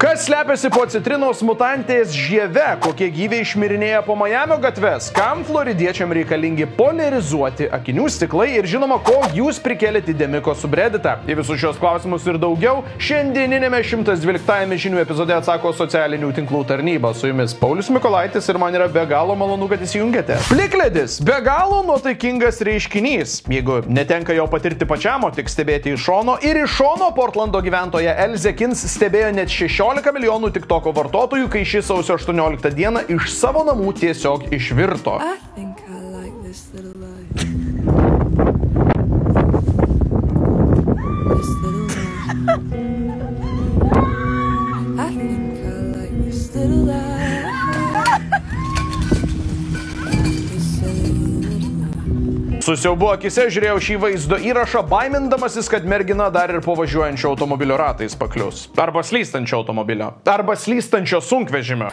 Kas slepiasi po citrinos mutantės žieve, kokie gyviai išmirinėja po Majamio gatves, kam floridiečiam reikalingi polarizuoti akinių stiklai ir žinoma, ko jūs prikėlėte į Demiko subredditą. Į visus šios klausimus ir daugiau šiandieninėme 112 žinių epizode atsako socialinių tinklų tarnyba. Su jumis Paulius Mikolaitis ir man yra be galo malonu, kad įsijungėte. Plikledis – be galo nuotaikingas reiškinys. Jeigu netenka jo patirti pačiam, o tik stebėti iš šono, ir iš šono Portlando gyventoja Elze Kins stebėjo net 16 milijonų TikToko vartotojų, kai ši sausio 18 dieną iš savo namų tiesiog išvirto. Su siaubu akise žiūrėjau šį vaizdo įrašą, baimindamasis, kad mergina dar ir po važiuojančio automobilio ratais paklius. Arba slystančio automobilio. Arba slystančio sunkvežimio.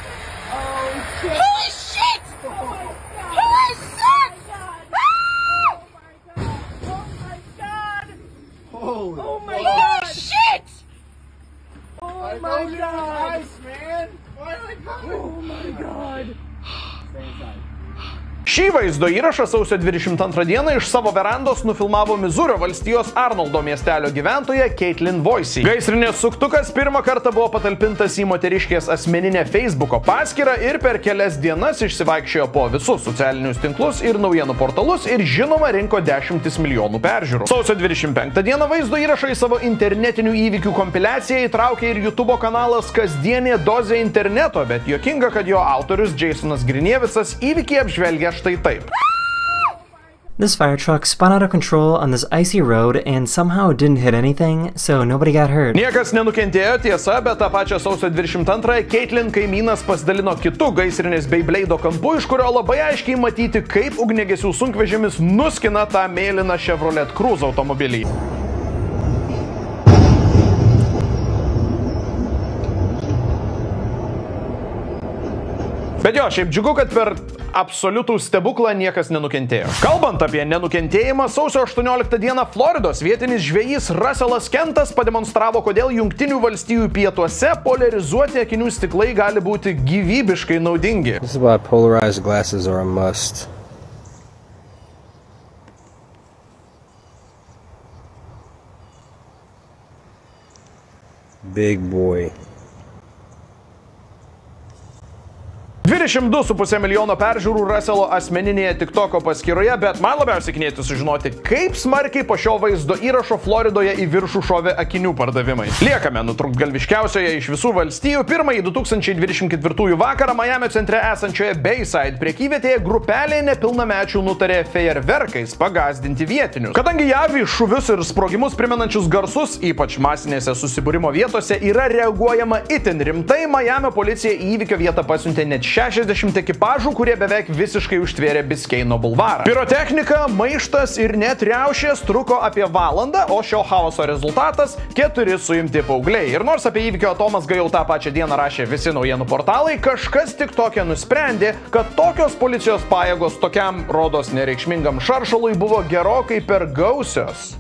Šį vaizdo įrašą sausio 22 dieną iš savo verandos nufilmavo Mizurio valstijos Arnoldo miestelio gyventoja Caitlin Voisey. Gaisrinės suktukas pirmą kartą buvo patalpintas į moteriškės asmeninę Facebooko paskyrą ir per kelias dienas išsivaikščiojo po visus socialinius tinklus ir naujienų portalus ir žinoma rinko 10 milijonų peržiūrų. Sausio 25 dieną vaizdo įrašą į savo internetinių įvykių kompiliaciją įtraukė ir YouTube kanalas Kasdienė dozė interneto, bet juokinga, kad jo autorius Jasonas Grinievicas įvykį apžvelgia štai taip. This fire truck spun out of control on this icy road and somehow didn't hit anything, so nobody got hurt. Niekas nenukentėjo, tiesa, bet tą pačią sausio 22 Caitlin kaimynas pasidalino kitu gaisrinės Beyblade'o kampu, iš kurio labai aiškiai matyti, kaip ugniagesių sunkvežimis nuskina tą mėlyną Chevrolet Cruze automobilį. Bet jo, šiaip džiugu, kad per absoliutų stebuklą niekas nenukentėjo. Kalbant apie nenukentėjimą, sausio 18 dieną Floridos vietinis žvejys Russellas Kentas pademonstravo, kodėl Jungtinių valstijų pietuose polarizuoti akinių stiklai gali būti gyvybiškai naudingi. This is why polarized glasses are a must. Big boy. 22,5 milijono peržiūrų Russello asmeninėje TikToko paskyroje, bet man labiausiai knieti sužinoti, kaip smarkiai po šio vaizdo įrašo Floridoje į viršų šovė akinių pardavimai. Liekame nutrūktgalviškiausioje iš visų valstijų. Pirmąjį 2024 vakarą Majamio centre esančioje Bayside prekyvietėje grupelė nepilnamečių nutarė fejerverkais pagąsdinti vietinius. Kadangi JAV į šūvius ir sprogimus primenančius garsus, ypač masinėse susibūrimo vietose, yra reaguojama itin rimtai, Majamio policija į įvykio vietą pasiuntė net 60 ekipažų, kurie beveik visiškai užtvėrė Biskeino bulvarą. Pirotechnika, maištas ir net riaušės truko apie valandą, o šio chaoso rezultatas – 4 suimti paaugliai. Ir nors apie įvykio atomazgą jau tą pačią dieną rašė visi naujienų portalai, kažkas TikTok'e nusprendė, kad tokios policijos pajėgos tokiam rodos nereikšmingam šaršalui buvo gerokai per gausios.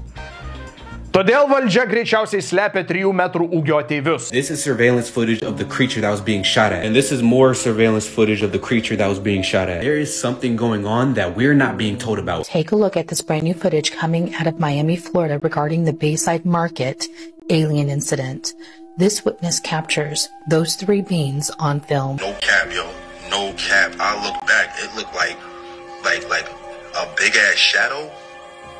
Todėl valdžia greičiausiai slepia 3 metrų ūgio ateivius. This is surveillance footage of the creature that was being shot at. And this is more surveillance footage of the creature that was being shot at. There is something going on that we're not being told about. Take a look at this brand new footage coming out of Miami, Florida regarding the Bayside Market alien incident. This witness captures those 3 beings on film. No cap, yo. No cap. I look back, it looked like a big ass shadow.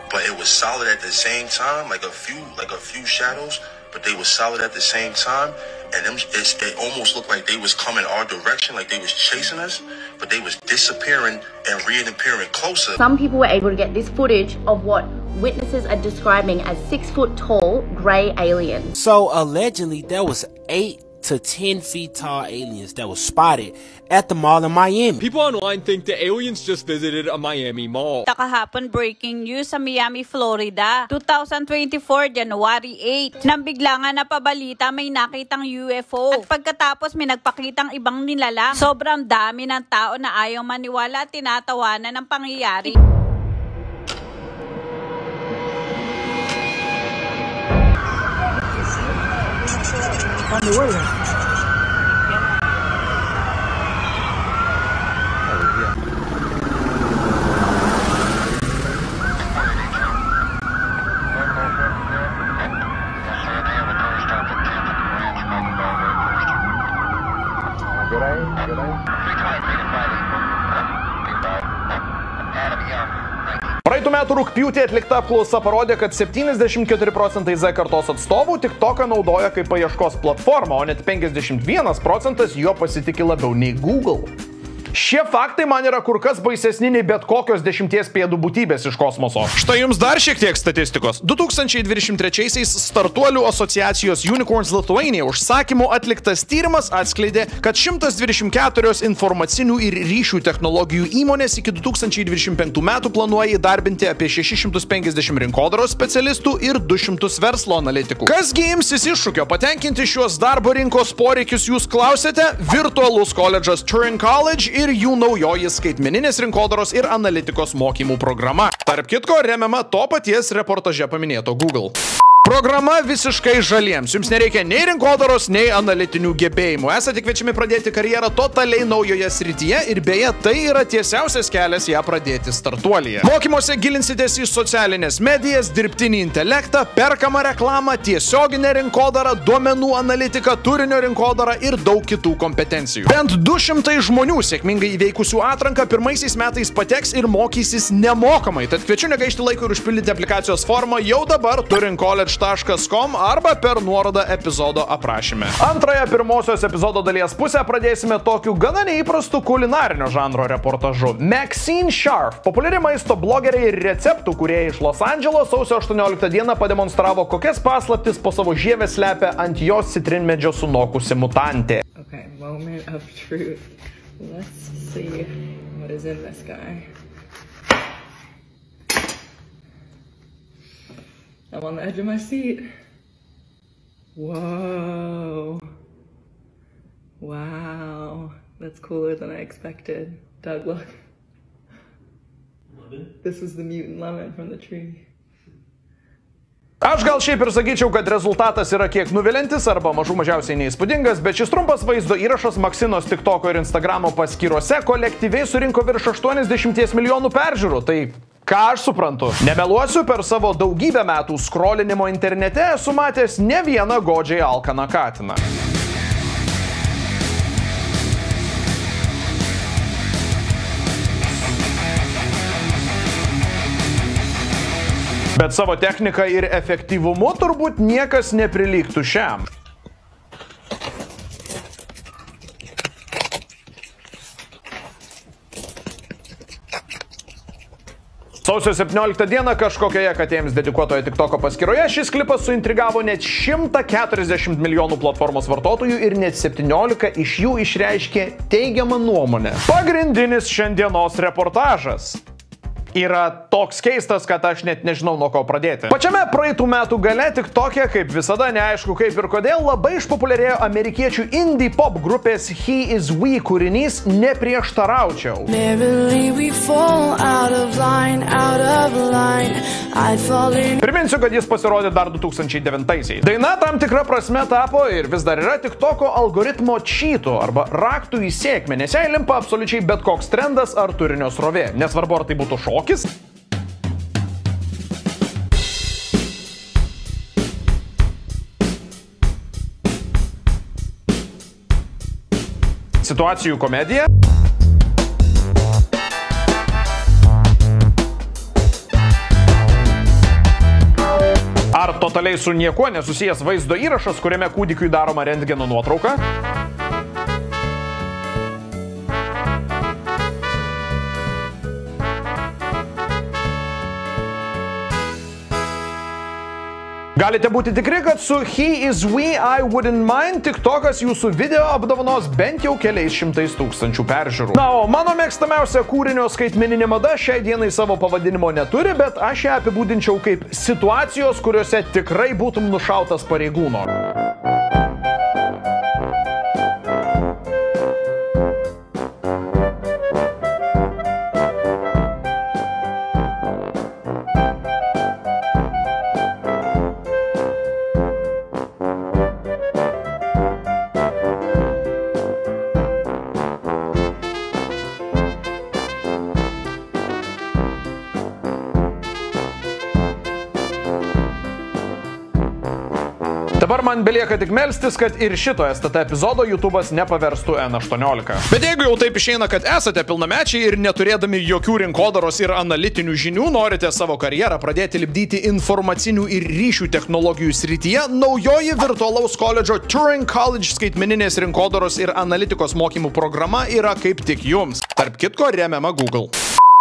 But it was solid at the same time, like a few shadows, but they were solid at the same time, and they almost looked like they was coming our direction, like they was chasing us, but they was disappearing and reappearing closer. Some people were able to get this footage of what witnesses are describing as 6-foot-tall grey aliens. So allegedly there was 8 to 10 feet tall aliens that was spotted at the mall in Miami. People online think the aliens just visited a Miami mall. Kahapon breaking news sa Miami, Florida. 2024, January 8. Nang bigla nga napabalita may nakitang UFO. At pagkatapos may nagpakitang ibang nilalang. Sobrang dami ng tao na ayaw maniwala at tinatawanan ng pangyayari. On the way. Praeitų metų rugpjūtį atlikta apklausa parodė, kad 74% Z kartos atstovų TikToką naudoja kaip paieškos platformą, o net 51% jo pasitikė labiau nei Google. Šie faktai man yra kur kas baisesni nei bet kokios 10 pėdų būtybės iš kosmoso. Štai jums dar šiek tiek statistikos. 2023-aisiais Startuolių asociacijos Unicorns Lithuania užsakymu atliktas tyrimas atskleidė, kad 124 informacinių ir ryšių technologijų įmonės iki 2025 metų planuoja įdarbinti apie 650 rinkodaros specialistų ir 200 verslo analitikų. Kasgi imsis iššūkio patenkinti šiuos darbo rinkos poreikius, jūs klausėte? Virtualus koledžas Turing College ir jų naujoji skaitmeninės rinkodaros ir analitikos mokymų programa. Tarp kitko, remiama to paties reportaže paminėto Google. Programa visiškai žaliems. Jums nereikia nei rinkodaros, nei analitinių gebėjimų. Esate kviečiami pradėti karjerą totaliai naujoje srityje ir beje, tai yra tiesiausias kelias ją pradėti startuolyje. Mokymuose gilinsitės į socialinės medijas, dirbtinį intelektą, perkamą reklamą, tiesioginę rinkodarą, duomenų analitiką, turinio rinkodarą ir daug kitų kompetencijų. Bent 200 žmonių sėkmingai įveikusių atranką pirmaisiais metais pateks ir mokysis nemokamai. Tad kviečiu negaišti laiko ir užpildyti aplikacijos formą jau dabar turingcollege.com arba per nuorodą epizodo aprašyme. Antrąją pirmosios epizodo dalies pusę pradėsime tokiu gana neįprastu kulinarinio žanro reportažu. Maxine Sharf, populiari maisto blogerė ir receptų kūrėja iš Los Andželo, sausio 18 dieną pademonstravo, kokias paslaptis po savo žievę slepia ant jos citrinmedžio sunokusi mutantė. Okay, moment of truth. Let's see what is in this guy. I'm on the edge of my seat. Whoa. Wow. That's cooler than I expected. Doug, look. Lemon? This is the mutant lemon from the tree. Aš gal šiaip ir sakyčiau, kad rezultatas yra kiek nuviliantis arba mažiausiai neįspūdingas, bet šis trumpas vaizdo įrašas Maksinos TikToko ir Instagramo paskyrose kolektyviai surinko virš 80 milijonų peržiūrų. Tai ką aš suprantu? Nemeluosiu, per savo daugybę metų skrolinimo internete esu matęs ne vieną godžiai alkaną katiną. Bet savo technika ir efektyvumu turbūt niekas neprilygtų šiam. Sausio 17 dieną kažkokioje katėms dedikuotoje TikToko paskyroje šis klipas suintrigavo net 140 milijonų platformos vartotojų ir net 17 iš jų išreiškė teigiamą nuomonę. Pagrindinis šiandienos reportažas yra toks keistas, kad aš net nežinau, nuo ko pradėti. Pačiame praeitų metų gale TikTok'e, kaip visada, neaišku kaip ir kodėl, labai išpopuliarėjo amerikiečių indie pop grupės He Is We kūrinys Neprieštaraučiau. Priminsiu, kad jis pasirodė dar 2009-aisiais. Daina tam tikra prasme tapo ir vis dar yra TikToko algoritmo čytų arba raktų į sėkmę, nes jai limpa absoliučiai bet koks trendas ar turinio srovė. Nesvarbu, ar tai būtų šokis, situacijų komedija, ar totaliai su niekuo nesusijęs vaizdo įrašas, kuriame kūdikiui daroma rentgeno nuotrauka. Galite būti tikri, kad su He Is We, I Wouldn't Mind TikTokas jūsų video apdovanos bent jau keliais 100,000 peržiūrų. Na, o mano mėgstamiausia kūrinio skaitmeninė mada šiai dienai savo pavadinimo neturi, bet aš ją apibūdinčiau kaip situacijos, kuriuose tikrai būtum nušautas pareigūno. Dabar man belieka tik melstis, kad ir šito STT epizodo YouTube'as nepaverstų N18. Bet jeigu jau taip išeina, kad esate pilnamečiai ir neturėdami jokių rinkodaros ir analitinių žinių, norite savo karjerą pradėti lipdyti informacinių ir ryšių technologijų srityje, naujoji virtualaus koledžo Turing College skaitmeninės rinkodaros ir analitikos mokymų programa yra kaip tik jums. Tarp kitko remiama Google.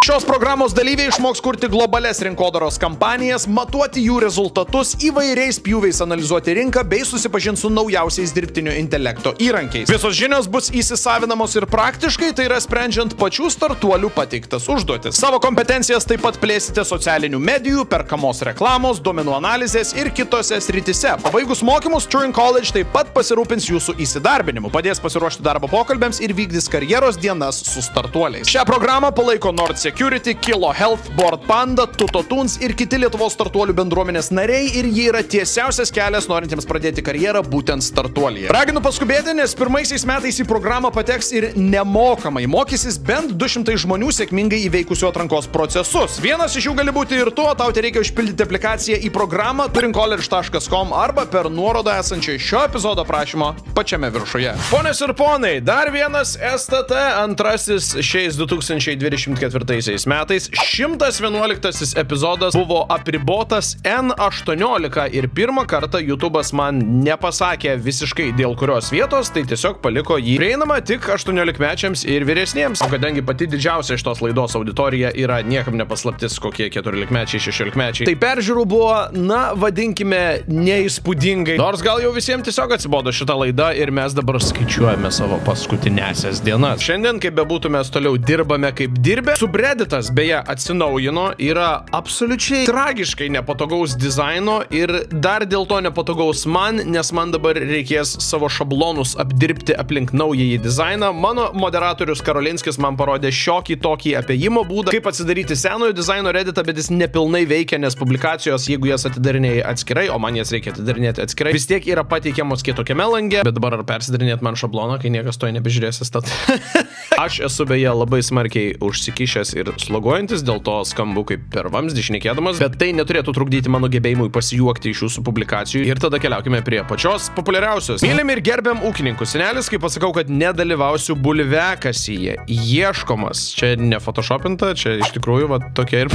Šios programos dalyviai išmoks kurti globales rinkodaros kampanijas, matuoti jų rezultatus, įvairiais pjūviais analizuoti rinką bei susipažinti su naujausiais dirbtinio intelekto įrankiais. Visos žinios bus įsisavinamos ir praktiškai, tai yra sprendžiant pačių startuolių pateiktas užduotis. Savo kompetencijas taip pat plėsite socialinių medijų, perkamos reklamos, duomenų analizės ir kitose srityse. Pabaigus mokymus, Turing College taip pat pasirūpins jūsų įsidarbinimu, padės pasiruošti darbo pokalbėms ir vykdys karjeros dienas su startuoliais. Šią programą palaiko Nord Security, Kilo Health, Board Panda, Tutotunes ir kiti Lietuvos startuolių bendruomenės nariai ir jie yra tiesiausias kelias norintiems pradėti karjerą būtent startuolyje. Raginu paskubėti, nes pirmaisiais metais į programą pateks ir nemokamai mokysis bent 200 žmonių sėkmingai įveikusių atrankos procesus. Vienas iš jų gali būti ir tu, tau tai reikia užpildyti aplikaciją į programą turingcollege.com arba per nuorodą esančią šio epizodo aprašymo pačiame viršuje. Ponios ir ponai, dar vienas STT antrasis šiais 2024 metais 111 epizodas buvo apribotas N18 ir pirmą kartą YouTube'as man nepasakė visiškai dėl kurios vietos, tai tiesiog paliko jį prieinamą tik 18-mečiams ir vyresniems. O kadangi pati didžiausia šitos laidos auditorija yra niekam nepaslaptis kokie 14-mečiai, 16-mečiai, tai peržiūrų buvo, na, vadinkime, neįspūdingai. Nors gal jau visiems tiesiog atsibodo šitą laidą ir mes dabar skaičiuojame savo paskutinėsias dienas. Šiandien, kaip bebūtų, mes toliau dirbame kaip dirbę. Subredditas beje atsinaujino, yra absoliučiai tragiškai nepatogaus dizaino ir dar dėl to nepatogaus man, nes man dabar reikės savo šablonus apdirbti aplink naująjį dizainą. Mano moderatorius Karolinskis man parodė šiokį tokį apėjimo būdą, kaip atsidaryti senojo dizaino Redditą, bet jis nepilnai veikia, nes publikacijos, jeigu jas atidarinėjai atskirai, o man jas reikia atidarinėti atskirai, vis tiek yra pateikiamos kitokiame lange, bet dabar ar persidarinėti man šabloną, kai niekas to nebežiūrėsis, tad aš esu beje labai smarkiai užsikišęs ir sloguojantis, dėl to skambu kaip per vamzdį šnekėdamas, bet tai neturėtų trukdyti mano gebėjimui pasijuokti iš jūsų publikacijų. Ir tada keliaukime prie pačios populiariausios. Mylim ir gerbiam ūkininkų senelis, kai pasakau, kad nedalyvausiu bulviakasyje. Ieškomas. Čia ne photoshopinta, čia iš tikrųjų va tokia ir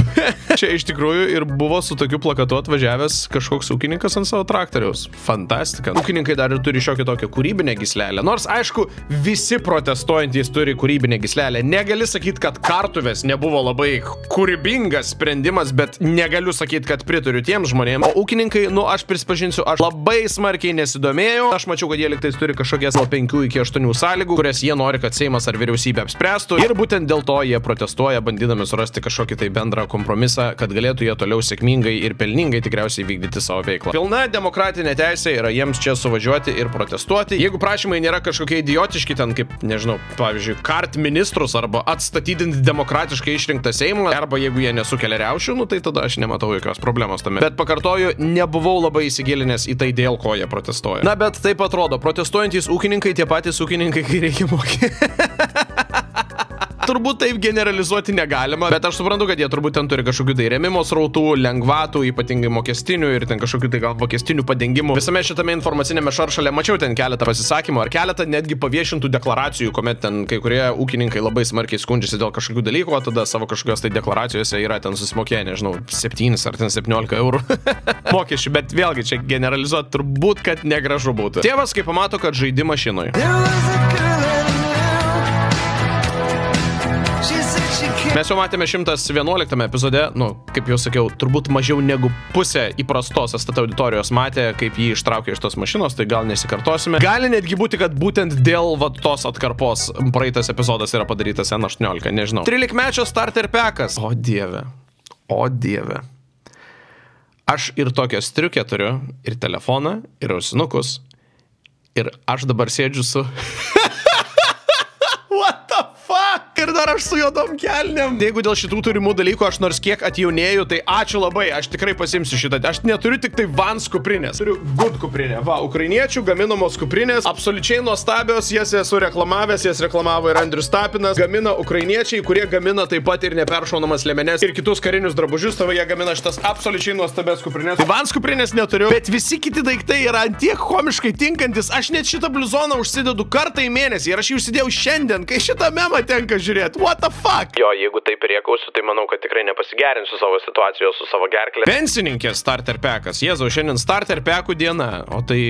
čia iš tikrųjų ir buvo su tokiu plakatu atvažiavęs kažkoks ūkininkas ant savo traktoriaus. Fantastika. Ūkininkai dar ir turi šiokią tokią kūrybinę gyslelę. Nors aišku, visi protestuojantys turi kūrybinę gyslelę. Negali sakyti, kad kartuvės nebuvo labai kūrybingas sprendimas, bet negaliu sakyti, kad pritariu tiems žmonėms. O ūkininkai, nu aš prisipažinsiu, aš labai smarkiai nesidomėjau. Aš mačiau, kad jie liktais turi kažkokias nuo 5 iki 8 sąlygų, kurias jie nori, kad Seimas ar vyriausybė apspręstų. Ir būtent dėl to jie protestuoja, bandydami surasti kažkokį tai bendrą kompromisą, kad galėtų jie toliau sėkmingai ir pelningai tikriausiai vykdyti savo veiklą. Pilna demokratinė teisė yra jiems čia suvažiuoti ir protestuoti. Jeigu prašymai nėra kažkokie idiotiški, ten kaip, nežinau, pavyzdžiui, kart ministrus arba atstatydinti demokratiškai išrinktą Seimą, arba jeigu jie nesukelia riaušių, nu tai tada aš nematau jokios problemos tame. Bet pakartoju, nebuvau labai įsigilinęs į tai, dėl ko jie protestuoja. Na, bet taip atrodo, protestuojantys ūkininkai, tie patys ūkininkai, kai reikia mokyti. Turbūt taip generalizuoti negalima, bet aš suprantu, kad jie turbūt ten turi kažkokių tai rėmimo srautų, lengvatų, ypatingai mokestinių ir ten kažkokių tai gal mokestinių padengimų. Visame šitame informacinėme šaršale mačiau ten keletą pasisakymų ar keletą netgi paviešintų deklaracijų, kuomet ten kai kurie ūkininkai labai smarkiai skundžiasi dėl kažkokių dalykų, o tada savo kažkokios tai deklaracijose yra ten susimokėję, nežinau, 7 ar ten 17 eurų mokesčių, bet vėlgi čia generalizuoti turbūt, kad negražu būtų. Tėvas, kai pamato, kad žaidi mašinoj. Mes jau matėme 111 epizode, nu, kaip jau sakiau, turbūt mažiau negu pusė įprastos STT auditorijos matė, kaip jį ištraukė iš tos mašinos, tai gal nesikartosime. Gali netgi būti, kad būtent dėl va tos atkarpos praeitas epizodas yra padarytas N18, nežinau. 13-mečio starter packas. O dieve. O dieve. Aš ir tokią striukę turiu, ir telefoną, ir ausinukus, ir aš dabar sėdžiu su... What the fuck? Ir dar aš su juodom kelnėm. Jeigu dėl šitų turimų dalykų aš nors kiek atjaunėju, tai ačiū labai, aš tikrai pasimsiu šitą. Aš neturiu tik tai Vans kuprinės. Turiu Good kuprinę. Va, ukrainiečių gaminamos kuprinės, absoliučiai nuostabios, jas esu reklamavęs, jas reklamavo ir Andrius Tapinas. Gamina ukrainiečiai, kurie gamina taip pat ir neperšaunamas liemenes ir kitus karinius drabužius, tavo jie gamina šitas absoliučiai nuostabės kuprinės. Tai Vans kuprinės neturiu, bet visi kiti daiktai yra antiek komiškai tinkantis. Aš net šitą bliuzoną užsidedu kartą į mėnesį ir aš jį užsidėjau šiandien, kai šitą memą tenka žiūrėti. What the fuck? Jo, jeigu taip rėkausiu, tai manau, kad tikrai nepasigerinsiu savo situacijos su savo gerklė. Pensininkės starter packas. Jėzau, šiandien starter packų diena. O tai...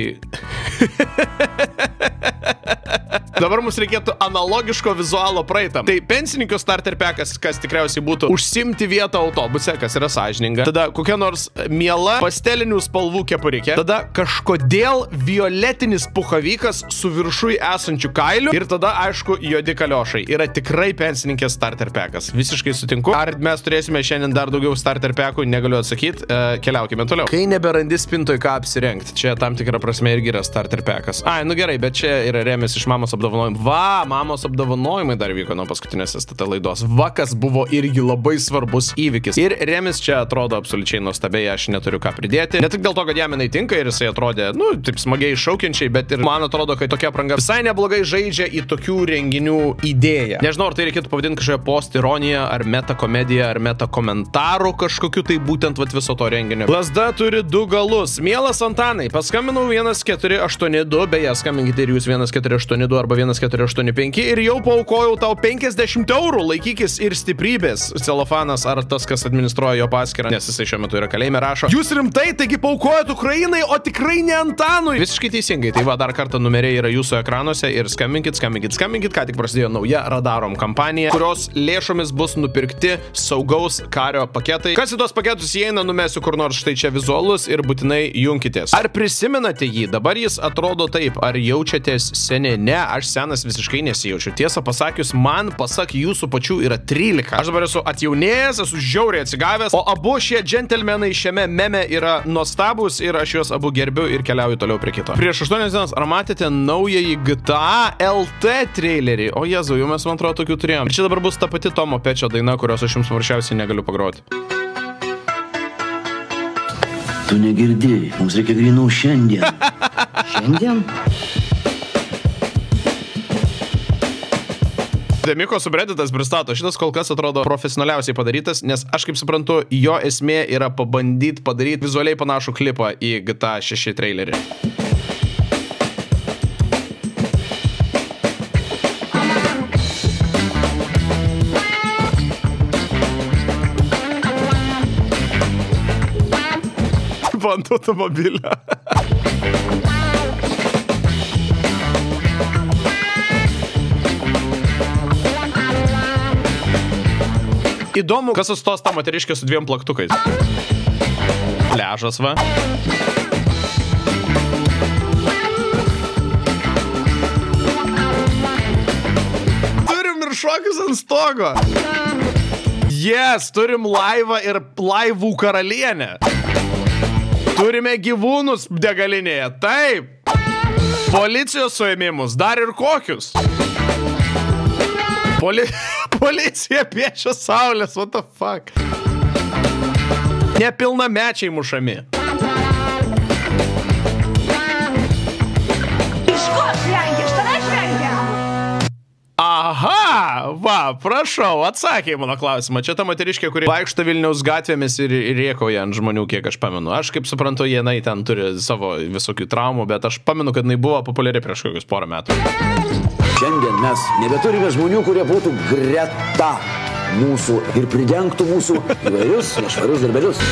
Dabar mums reikėtų analogiško vizualo praeitam. Tai pensininkų starter packas, kas tikriausiai būtų užsimti vietą autobuse, kas yra sąžininga. Tada kokia nors miela pastelinių spalvų kepurikė. Tada kažkodėl violetinis puchavykas su viršui esančiu kailiu. Ir tada, aišku, juodi kaliošai. Yra tikrai pensininkės starter packas. Visiškai sutinku. Ar mes turėsime šiandien dar daugiau starter packų, negaliu atsakyti. Keliaukime toliau. Kai neberandi spintoj ką apsirengti. Čia tam tikra prasme irgi yra starter packas. Ai, nu gerai, bet čia yra Remis iš mamos apdovanojimų. Va, mamos apdovanojimai dar vyko nuo paskutinės STT laidos. Vakas buvo irgi labai svarbus įvykis. Ir Remis čia atrodo absoliučiai nuostabiai, aš neturiu ką pridėti. Ne tik dėl to, kad jam jinai tinka ir jisai atrodė, nu, taip smagiai šaukiančiai, bet ir man atrodo, kad tokia apranga visai neblogai žaidžia į tokių renginių idėją. Nežinau, ar tai reikėtų pavadinti kažkokią post-ironiją, ar meta-komediją, ar meta-komentarų kažkokiu, tai būtent vat viso to renginio. Lazda turi du galus. Mielas Antanai, paskambinau 1482, beje, skambinkite ir jūs 1482 arba 1485 ir jau paaukojau tau 50 eurų, laikykis ir stiprybės. Celofanas ar tas, kas administruoja jo paskyrą, nes jisai šiuo metu yra kalėjime, rašo. Jūs rimtai, taigi paaukojat Ukrainai, o tikrai ne Antanui. Visiškai teisingai. Tai va, dar kartą numeriai yra jūsų ekranuose ir skambinkit. Ką tik prasidėjo nauja Radarom kampanija, kurios lėšomis bus nupirkti saugaus kario paketai. Kas į tos paketus įeina, numesiu kur nors štai čia vizualus ir būtinai junkitės. Ar prisimenate jį? Dabar jis atrodo taip. Ar jaučiatės seni? Ne, aš senas visiškai nesijaučiu. Tiesą pasakius, man, pasak jūsų pačių, yra 13. Aš dabar esu atjaunėjęs, esu žiauriai atsigavęs, o abu šie džentelmenai šiame meme yra nuostabus ir aš juos abu gerbiu ir keliauju toliau prie kito. Prieš 8 dienas, ar matėte naująjį GTA LT trailerį? O Jėzau, jau mes, man atrodo, tokių turėjom. Ir čia dabar bus ta pati Tomo Pečio daina, kurios aš jums paprasčiausiai negaliu pagroti. Tu negirdėjai, mums reikia grynų šiandien. Šiandien? Demiko subredditas pristato. Šitas kol kas atrodo profesionaliausiai padarytas, nes aš kaip suprantu, jo esmė yra pabandyti padaryti vizualiai panašų klipą į GTA 6 trailerį. Ant automobilio. Įdomu, kas sustos tą moteriškę su 2 plaktukais. Ležas, va. Turim ir šokius ant stogo. Yes, turim laivą ir laivų karalienę. Turime gyvūnus degalinėje. Taip. Policijos suėmimus. Dar ir kokius. Policija piešia saulės. What the fuck? Nepilnamečiai mušami. Aha, va, prašau, atsakė į mano klausimą. Čia ta moteriškė, kuri vaikšto Vilniaus gatvėmis ir rėkauja ant žmonių, kiek aš pamenu. Aš kaip suprantu, jinai ten turi savo visokių traumų, bet aš pamenu, kad jinai buvo populiari prieš kokius porą metų. Šiandien mes nebeturime žmonių, kurie būtų greta mūsų ir pridengtų mūsų įvairius nešvarius darbelius.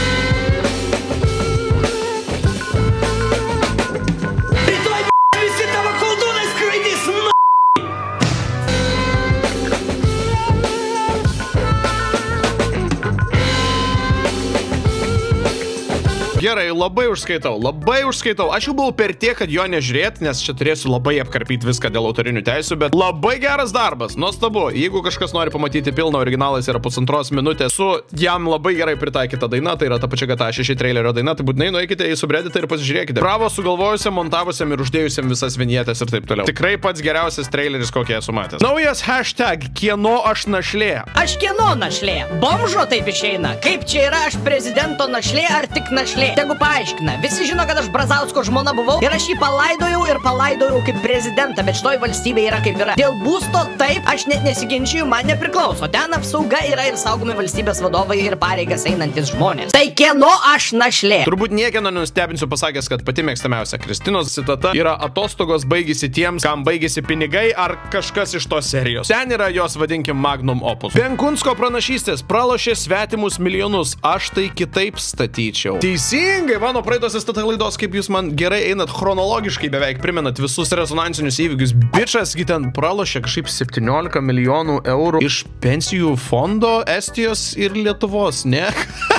Gerai, labai užskaitau. Aš jau buvau per tiek, kad jo nežiūrėti, nes čia turėsiu labai apkarpyti viską dėl autorinių teisių, bet labai geras darbas, nuostabu. Jeigu kažkas nori pamatyti pilną originalas yra 1,5 minutės su jam labai gerai pritaikyta daina, tai yra ta pačia GTA 6 trailerio daina, tai būtinai nueikite į subredditą ir pasižiūrėkite. Bravo sugalvojusiam, montavusiam ir uždėjusiam visas vinjetės ir taip toliau. Tikrai pats geriausias traileris, kokį esu matęs. Naujas hashtag kieno aš našlė. Aš kieno našlė? Bomžo taip išeina. Kaip čia yra aš prezidento našlė ar tik našlė? Tegu paaiškina. Visi žino, kad aš Brazausko žmona buvau ir aš jį palaidojau kaip prezidentą, bet šitoj valstybė yra kaip yra. Dėl būsto taip, aš net nesiginčiju, man nepriklauso. Ten apsauga yra ir saugomi valstybės vadovai ir pareigas einantis žmonės. Tai kieno aš našlė? Turbūt niekieno nenustebinsiu pasakęs, kad pati mėgstamiausia Kristinos citata yra atostogos baigėsi tiems, kam baigėsi pinigai ar kažkas iš tos serijos. Ten yra jos, vadinkim, magnum opus. Benkunsko pranašystės pralošė svetimus milijonus, aš tai kitaip statyčiau. Teisingai, mano praeitos STT laidos, kaip jūs man gerai einat chronologiškai, beveik primenat visus rezonansinius įvykius. Bičas ten pralošė kažkaip 17 milijonų eurų iš pensijų fondo Estijos ir Lietuvos, ne?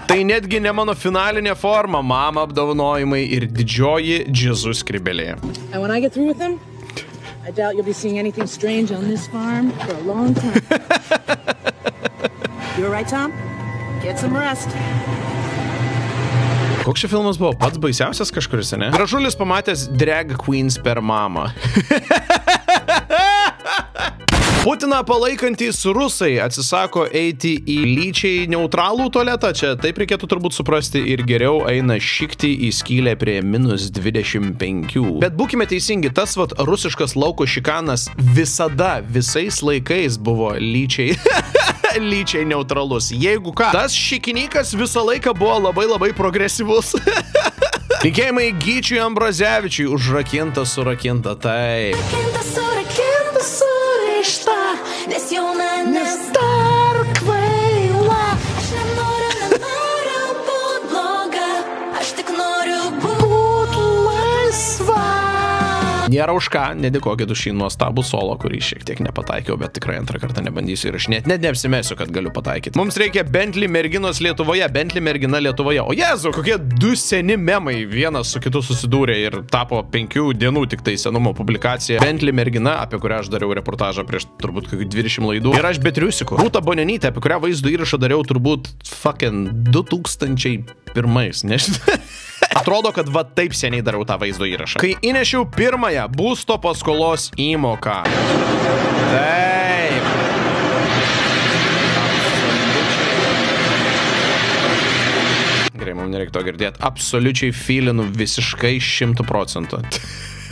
Tai netgi ne mano finalinė forma, mama apdovanojimai ir didžioji džiazų skrybelė. And when I get through with them, I doubt you'll be seeing anything strange on this farm for a long time. You all right, Tom? Get some rest. Koks šis filmas buvo? Pats baisiausias kažkuris, ne? Gražulis pamatęs drag queens per mamą. Putiną palaikantys rusai atsisako eiti į lyčiai neutralų tualetą, čia taip reikėtų turbūt suprasti, ir geriau eina šikti į skylę prie -25. Bet būkime teisingi, tas vat rusiškas lauko šikanas visada, visais laikais buvo lyčiai lyčiai neutralus. Jeigu ką, tas šikinykas visą laiką buvo labai progresyvus. Linkėjimai Gyčiui Ambrazevičiui, užrakinta, surakinta, taip. Nes jauna, nes dar kvaila. Aš nenoriu būt bloga. Aš tik noriu būt laisva. Nėra už ką, nedėkokit už šį nuostabų solo, kurį šiek tiek nepataikiau, bet tikrai antrą kartą nebandysiu įrašinėti. Net neapsimesiu, kad galiu pataikyti. Mums reikia Bentley merginos Lietuvoje, Bentley mergina Lietuvoje. O Jezu, kokie du seni memai vienas su kitu susidūrė ir tapo 5 dienų tik tai senumo publikacija. Bentley mergina, apie kurią aš dariau reportažą prieš turbūt 20 laidų. Ir aš be triusikų. Rūta Bonenytė, apie kurią vaizdo įrašą dariau turbūt fucking 2001, nežinau. Atrodo, kad va taip seniai dariau tą vaizdo įrašą. Kai įnešiau pirmąją būsto paskolos įmoką. Taip. Gerai, mums nereik to girdėti. Absoliučiai feelinu visiškai 100%.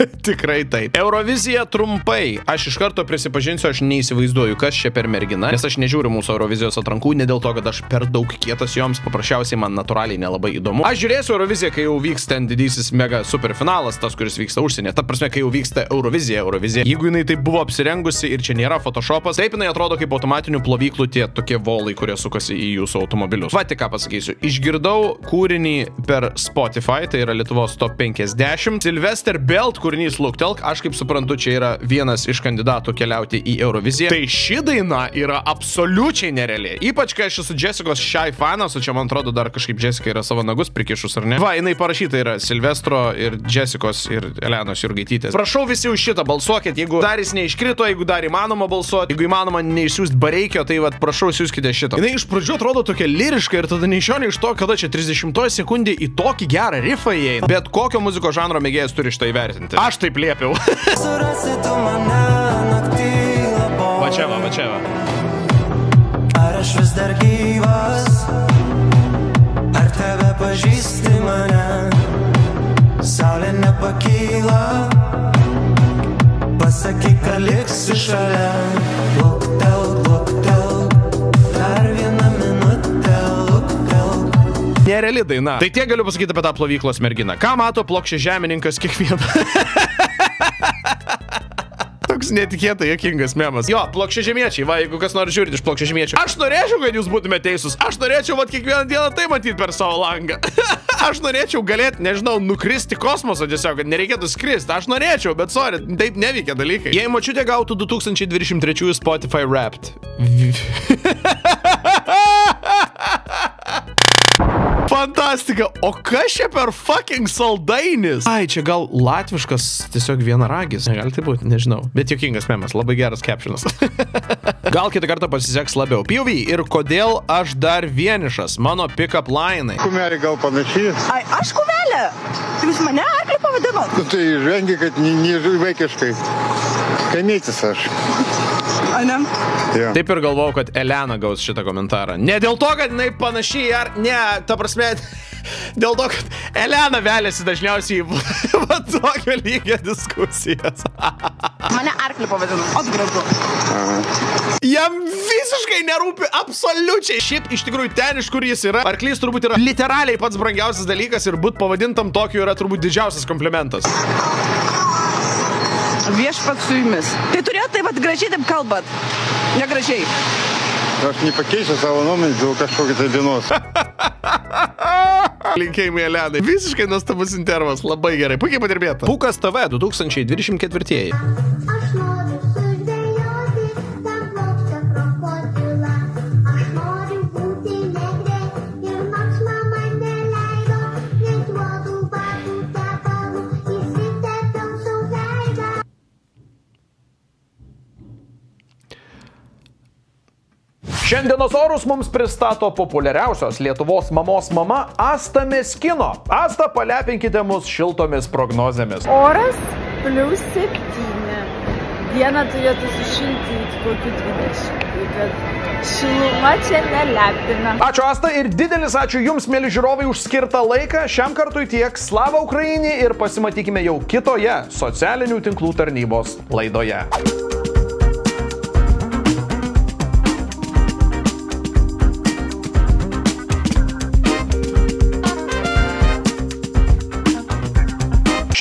Tikrai taip. Eurovizija trumpai. Aš iš karto prisipažinsiu, aš neįsivaizduoju, kas čia per mergina, nes aš nežiūriu mūsų Eurovizijos atrankų, ne dėl to, kad aš per daug kietas joms, paprasčiausiai man natūraliai nelabai įdomu. Aš žiūrėsiu Euroviziją, kai jau vyks ten didysis mega superfinalas, tas, kuris vyksta užsienyje. Ta prasme, kai jau vyksta Eurovizija. Jeigu jinai taip buvo apsirengusi ir čia nėra photoshopas, taip jinai atrodo kaip automatinių plovyklų tie tokie volai, kurie sukasi į jūsų automobilius. Va, tik ką pasakysiu. Išgirdau kūrinį per Spotify, tai yra Lietuvos top 50. Sylvester Belt kūrinys Luktelk, aš kaip suprantu, čia yra vienas iš kandidatų keliauti į Euroviziją. Tai ši daina yra absoliučiai nereali. Ypač, kai aš esu Jessicos Shy fanas, o čia man atrodo dar kažkaip Jessica yra savo nagus prikišus, ar ne? Va, jinai parašyta yra Silvestro ir Jessicos ir Elenos Jurgaitytės. Prašau visi už šitą balsuokit, jeigu dar jis neiškrito, jeigu dar įmanoma balsuoti, jeigu įmanoma neišsiųsti bareikio, tai va, prašau siųskite šitą. Jinai iš pradžių atrodo tokia lyriška ir tada nei iš jo, nei iš to, kada čia 30 sekundė į tokį gerą riffą įeina. Bet kokio muzikos žanro mėgėjas turi šitą įvertinti. Aš taip liepiau. Va čia va, va čia va. Ar aš vis dar gyvas? Ar tave pažįsti mane? Saulė nepakyla. Pasakyk, ką liksi šalia. Luktelk, dar vieną minutę, luktelk. Nereali daina. Tai tiek galiu pasakyti apie tą plovyklos merginą. Ką mato plokščiažemininkas kiekvieną? Toks netikėtai juokingas memas. Jo, plokščiažemiečiai, va, jeigu kas nori žiūrėti iš plokščiažemiečių. Aš norėčiau, kad jūs būtumėte teisūs. Aš norėčiau, va, kiekvieną dieną tai matyti per savo langą. Aš norėčiau galėti, nežinau, nukristi kosmoso tiesiog, kad nereikėtų skristi. Aš norėčiau, bet sorry, taip neveikia dalykai. Jei močiutė gautų 2023 Spotify Wrapped. fantastika. O kas čia per fucking saldainis? Ai, čia gal latviškas tiesiog vienaragis. Gali tai būti, nežinau. Bet juokingas memas, labai geras captionas. Gal kitą kartą pasiseks labiau. POV, ir kodėl aš dar vienišas? Mano pick-up line'ai. Kumelį gal panašiai? Ai, aš kumelė. Tai jūs mane arklį pavadinot? Tai žengi, kad vaikiškai. Kaimėtis aš. Ane? Ja. Taip ir galvojau, kad Elena gaus šitą komentarą. Ne dėl to, kad jinai panašiai, ar ne, ta prasme, dėl to, kad Elena veliasi dažniausiai va tokio lygio diskusijas. Mane arklį pavadino, o gražu. Jam visiškai nerūpi absoliučiai. Šiaip iš tikrųjų ten, iš kur jis yra, arklys turbūt yra literaliai pats brangiausias dalykas ir būt pavadintam tokiu yra turbūt didžiausias komplimentas. Viešpat su jumis. Tai turėjot taip pat gražiai taip kalbat. Negražiai. Aš nepakeisiu savo nuomonę dėl kažkokio tai dienos. Linkėjimai Elenai. Visiškai nuostabus intervas. Labai gerai. Puikiai padirbėta. Pukas TV 2024. Šiandienos orus mums pristato populiariausios Lietuvos mamos mama Asta Meskino. Asta, palepinkite mus šiltomis prognozėmis. Oras +7. Dieną turėtų sušilti kokiu 20. Kad šiluma čia nelepina. Ačiū Asta ir didelis ačiū jums, mėly žiūrovai, už skirtą laiką. Šiam kartui tiek. Slava Ukrainai ir pasimatykime jau kitoje socialinių tinklų tarnybos laidoje.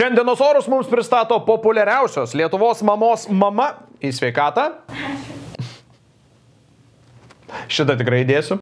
Šiandienos orus mums pristato populiariausios Lietuvos mamos mama. Į sveikatą. Šitą tikrai įdėsiu.